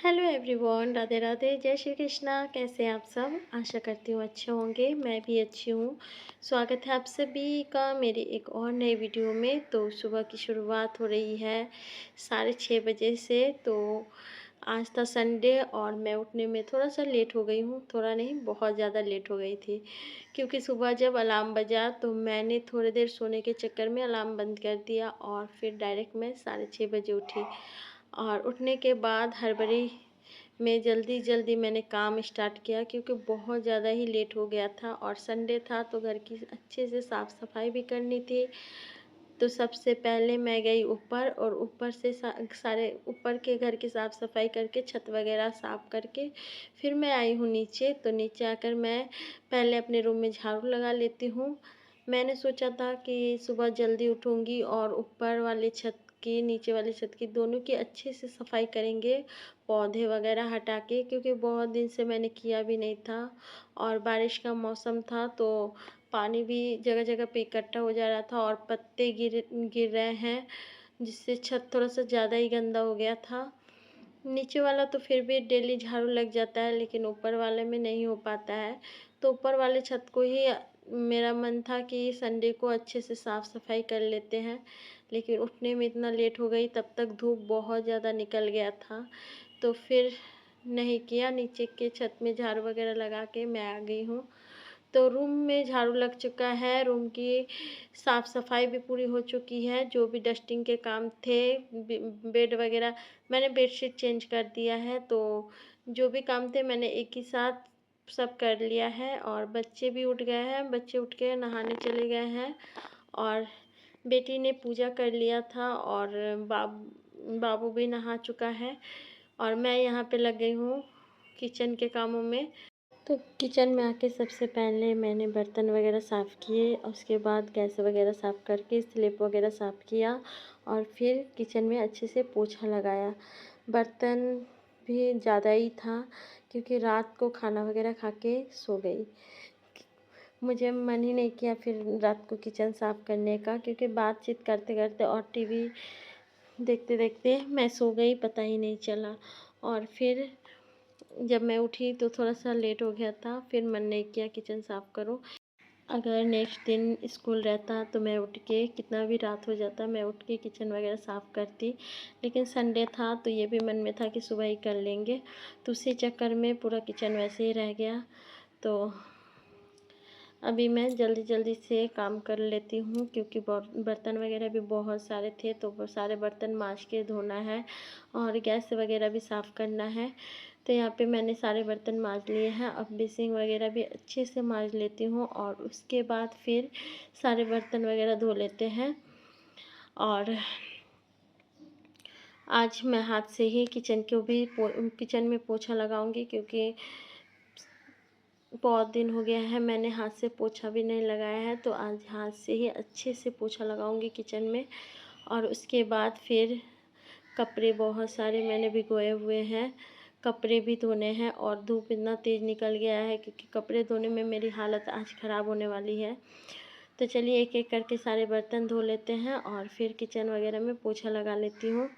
Hello everyone, Radhe Radhe, जय श्री कृष्णा। कैसे हैं आप सब? आशा करती हूँ अच्छे होंगे। मैं भी अच्छी हूँ। स्वागत है आप सभी का मेरी एक और नई वीडियो में। तो सुबह की शुरुआत हो रही है 6:30 बजे से। तो आज था संडे और मैं उठने में थोड़ा सा लेट हो गई हूँ। थोड़ा नहीं, बहुत ज़्यादा लेट हो गई थी, क्योंकि सुबह जब अलार्म बजा तो मैंने थोड़ी देर सोने के चक्कर में अलार्म बंद कर दिया और फिर डायरेक्ट मैं 6:30 बजे उठी। और उठने के बाद हड़बड़ी में जल्दी जल्दी मैंने काम स्टार्ट किया, क्योंकि बहुत ज़्यादा ही लेट हो गया था और संडे था तो घर की अच्छे से साफ़ सफाई भी करनी थी। तो सबसे पहले मैं गई ऊपर और ऊपर से सारे ऊपर के घर की साफ़ सफाई करके छत वगैरह साफ़ करके फिर मैं आई हूँ नीचे। तो नीचे आकर मैं पहले अपने रूम में झाड़ू लगा लेती हूँ। मैंने सोचा था कि सुबह जल्दी उठूँगी और ऊपर वाली छत की, नीचे वाली छत की, दोनों की अच्छे से सफाई करेंगे, पौधे वगैरह हटा के, क्योंकि बहुत दिन से मैंने किया भी नहीं था और बारिश का मौसम था तो पानी भी जगह जगह पे इकट्ठा हो जा रहा था और पत्ते गिर गिर रहे हैं, जिससे छत थोड़ा सा ज़्यादा ही गंदा हो गया था। नीचे वाला तो फिर भी डेली झाड़ू लग जाता है, लेकिन ऊपर वाले में नहीं हो पाता है। तो ऊपर वाले छत को ही मेरा मन था कि संडे को अच्छे से साफ़ सफाई कर लेते हैं, लेकिन उठने में इतना लेट हो गई, तब तक धूप बहुत ज़्यादा निकल गया था। तो फिर नहीं किया। नीचे के छत में झाड़ू वगैरह लगा के मैं आ गई हूँ। तो रूम में झाड़ू लग चुका है, रूम की साफ़ सफाई भी पूरी हो चुकी है। जो भी डस्टिंग के काम थे, बेड वगैरह, मैंने बेडशीट चेंज कर दिया है। तो जो भी काम थे मैंने एक ही साथ सब कर लिया है और बच्चे भी उठ गए हैं। बच्चे उठ के नहाने चले गए हैं और बेटी ने पूजा कर लिया था और बाबू भी नहा चुका है और मैं यहाँ पे लग गई हूँ किचन के कामों में। तो किचन में आके सबसे पहले मैंने बर्तन वगैरह साफ़ किए, उसके बाद गैस वगैरह साफ़ करके स्लैब वगैरह साफ़ किया और फिर किचन में अच्छे से पोछा लगाया। बर्तन भी ज़्यादा ही था, क्योंकि रात को खाना वगैरह खा के सो गई। मुझे मन ही नहीं किया फिर रात को किचन साफ़ करने का, क्योंकि बातचीत करते करते और टीवी देखते देखते मैं सो गई, पता ही नहीं चला। और फिर जब मैं उठी तो थोड़ा सा लेट हो गया था, फिर मन नहीं किया किचन साफ़ करूं। अगर नेक्स्ट दिन स्कूल रहता तो मैं उठ के, कितना भी रात हो जाता, मैं उठ के किचन वगैरह साफ़ करती, लेकिन संडे था तो ये भी मन में था कि सुबह ही कर लेंगे। तो उसी चक्कर में पूरा किचन वैसे ही रह गया। तो अभी मैं जल्दी जल्दी से काम कर लेती हूँ, क्योंकि बर्तन वगैरह भी बहुत सारे थे, तो वो सारे बर्तन मांज के धोना है और गैस वगैरह भी साफ़ करना है। तो यहाँ पे मैंने सारे बर्तन मांज लिए हैं। अब बेसिंग वगैरह भी अच्छे से मांज लेती हूँ और उसके बाद फिर सारे बर्तन वगैरह धो लेते हैं। और आज मैं हाथ से ही किचन में पोछा लगाऊंगी, क्योंकि बहुत दिन हो गया है मैंने हाथ से पोछा भी नहीं लगाया है। तो आज हाथ से ही अच्छे से पोछा लगाऊंगी किचन में। और उसके बाद फिर कपड़े बहुत सारे मैंने भिगोए हुए हैं, कपड़े भी धोने हैं और धूप इतना तेज़ निकल गया है, क्योंकि कपड़े धोने में मेरी हालत आज ख़राब होने वाली है। तो चलिए एक एक करके सारे बर्तन धो लेते हैं और फिर किचन वगैरह में पोछा लगा लेती हूँ।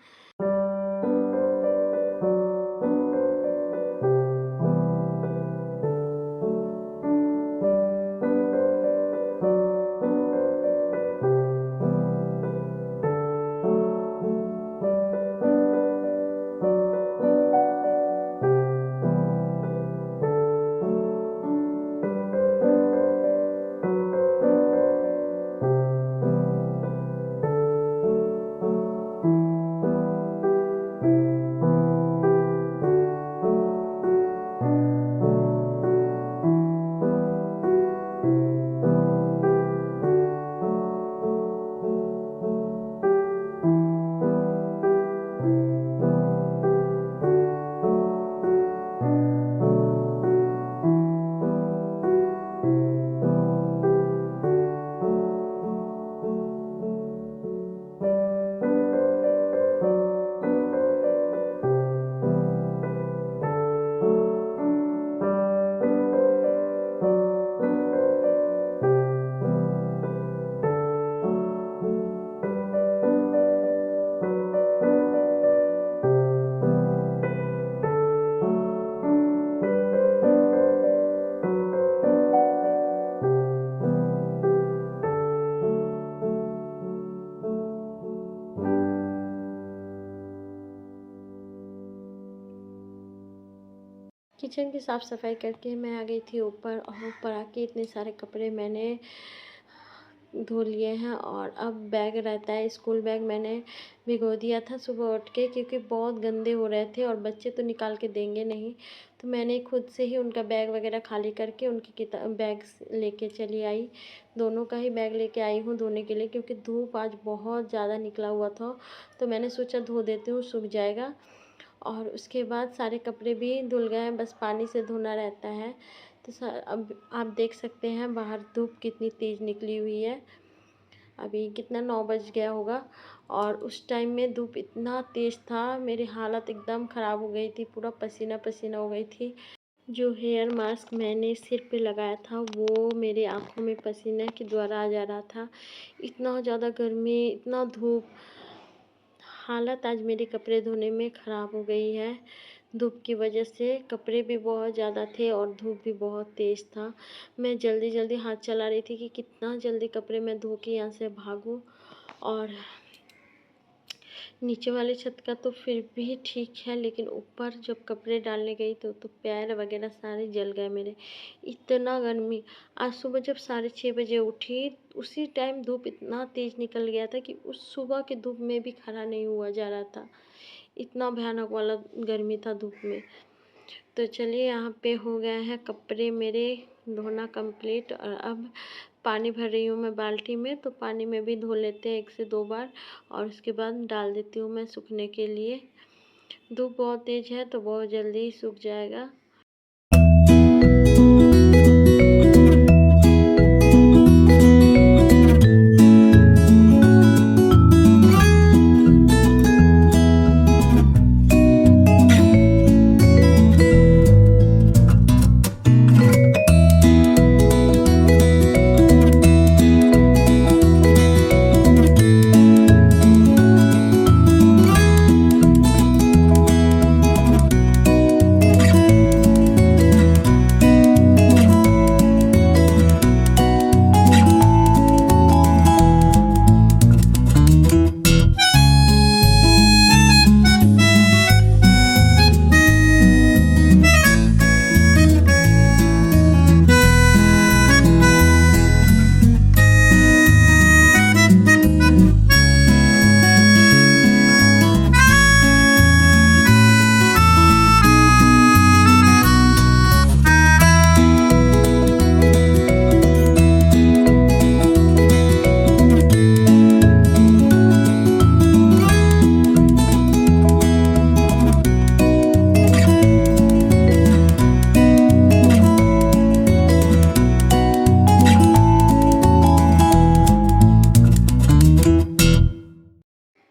किचन की साफ़ सफाई करके मैं आ गई थी ऊपर, और ऊपर आके इतने सारे कपड़े मैंने धो लिए हैं। और अब बैग रहता है, स्कूल बैग मैंने भिगो दिया था सुबह उठ के, क्योंकि बहुत गंदे हो रहे थे और बच्चे तो निकाल के देंगे नहीं। तो मैंने खुद से ही उनका बैग वगैरह खाली करके उनकी किताब बैग लेके चली आई। दोनों का ही बैग लेके आई हूँ धोने के लिए, क्योंकि धूप आज बहुत ज़्यादा निकला हुआ था। तो मैंने सोचा धो देती हूँ, सूख जाएगा। और उसके बाद सारे कपड़े भी धुल गए हैं, बस पानी से धोना रहता है। तो अब आप देख सकते हैं बाहर धूप कितनी तेज़ निकली हुई है। अभी कितना 9 बज गया होगा, और उस टाइम में धूप इतना तेज़ था, मेरी हालत एकदम ख़राब हो गई थी, पूरा पसीना पसीना हो गई थी। जो हेयर मास्क मैंने सिर पे लगाया था वो मेरे आँखों में पसीने के द्वारा आ जा रहा था। इतना ज़्यादा गर्मी, इतना धूप, हालत आज मेरे कपड़े धोने में ख़राब हो गई है। धूप की वजह से कपड़े भी बहुत ज़्यादा थे और धूप भी बहुत तेज़ था। मैं जल्दी जल्दी हाथ चला रही थी कि कितना जल्दी कपड़े मैं धो के यहाँ से भागूँ। और नीचे वाले छत का तो फिर भी ठीक है, लेकिन ऊपर जब कपड़े डालने गई तो पैर वगैरह सारे जल गए मेरे। इतना गर्मी, आज सुबह जब 6:30 बजे उठी, उसी टाइम धूप इतना तेज़ निकल गया था कि उस सुबह की धूप में भी खड़ा नहीं हुआ जा रहा था। इतना भयानक वाला गर्मी था धूप में। तो चलिए, यहाँ पे हो गया है कपड़े मेरे धोना कंप्लीट, और अब पानी भर रही हूँ मैं बाल्टी में। तो पानी में भी धो लेते हैं 1 से 2 बार, और उसके बाद डाल देती हूँ मैं सूखने के लिए। धूप बहुत तेज़ है तो बहुत जल्दी ही सूख जाएगा।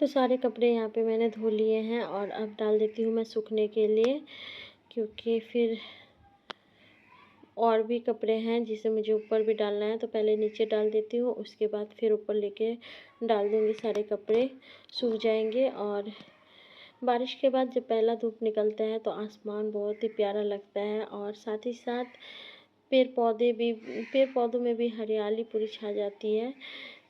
तो सारे कपड़े यहाँ पे मैंने धो लिए हैं, और अब डाल देती हूँ मैं सूखने के लिए, क्योंकि फिर और भी कपड़े हैं जिसे मुझे ऊपर भी डालना है। तो पहले नीचे डाल देती हूँ, उसके बाद फिर ऊपर लेके डाल दूँगी। सारे कपड़े सूख जाएंगे। और बारिश के बाद जब पहला धूप निकलता है तो आसमान बहुत ही प्यारा लगता है, और साथ ही साथ पेड़ पौधों में भी हरियाली पूरी छा जाती है।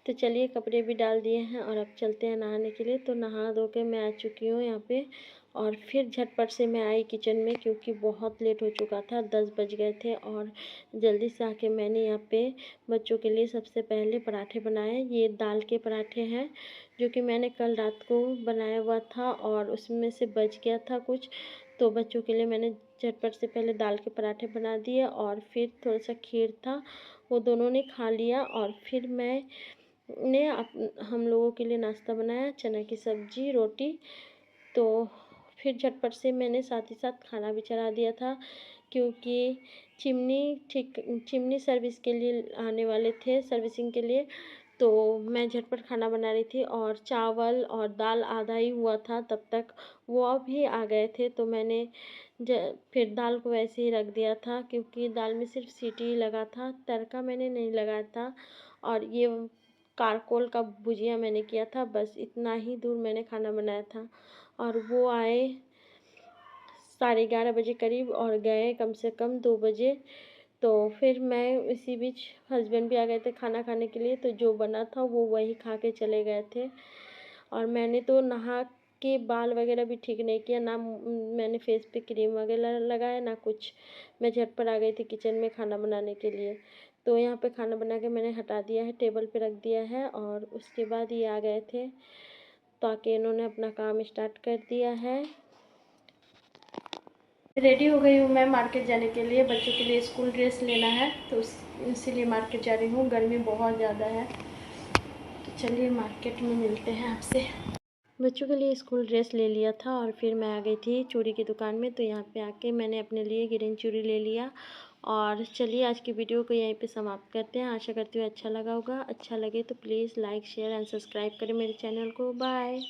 तो चलिए, कपड़े भी डाल दिए हैं और अब चलते हैं नहाने के लिए। तो नहा धो के मैं आ चुकी हूँ यहाँ पे, और फिर झटपट से मैं आई किचन में, क्योंकि बहुत लेट हो चुका था, 10 बज गए थे। और जल्दी से आके मैंने यहाँ पे बच्चों के लिए सबसे पहले पराठे बनाए। ये दाल के पराठे हैं, जो कि मैंने कल रात को बनाया हुआ था और उसमें से बच गया था कुछ। तो बच्चों के लिए मैंने झटपट से पहले दाल के पराठे बना दिए, और फिर थोड़ा सा खीर था, वो दोनों ने खा लिया। और फिर हम लोगों के लिए नाश्ता बनाया, चना की सब्ज़ी, रोटी। तो फिर झटपट से मैंने साथ ही साथ खाना भी चढ़ा दिया था, क्योंकि चिमनी सर्विस के लिए आने वाले थे, सर्विसिंग के लिए। तो मैं झटपट खाना बना रही थी, और चावल और दाल आधा ही हुआ था तब तक, वो अभी आ गए थे। तो मैंने फिर दाल को वैसे ही रख दिया था, क्योंकि दाल में सिर्फ सीटी ही लगा था, तड़का मैंने नहीं लगाया था। और ये कारकोल का भुजिया मैंने किया था, बस इतना ही दूर मैंने खाना बनाया था। और वो आए 11:30 बजे करीब, और गए कम से कम 2 बजे। तो फिर मैं इसी बीच हस्बैंड भी आ गए थे खाना खाने के लिए, तो जो बना था वो वही खा के चले गए थे। और मैंने तो नहा कि बाल वगैरह भी ठीक नहीं किया, ना मैंने फेस पे क्रीम वगैरह लगाया ना कुछ। मैं झटपट आ गई थी किचन में खाना बनाने के लिए। तो यहाँ पे खाना बना के मैंने हटा दिया है, टेबल पे रख दिया है, और उसके बाद ये आ गए थे ताकि इन्होंने अपना काम स्टार्ट कर दिया है। रेडी हो गई हूँ मैं मार्केट जाने के लिए, बच्चों के लिए स्कूल ड्रेस लेना है, तो इसीलिए मार्केट जा रही हूँ। गर्मी बहुत ज़्यादा है, तो चलिए मार्केट में मिलते हैं आपसे। बच्चों के लिए स्कूल ड्रेस ले लिया था और फिर मैं आ गई थी चूड़ी की दुकान में। तो यहाँ पे आके मैंने अपने लिए ग्रीन चूड़ी ले लिया। और चलिए आज की वीडियो को यहीं पे समाप्त करते हैं। आशा करती हूँ अच्छा लगा होगा। अच्छा लगे तो please like share and subscribe करें मेरे चैनल को। बाय।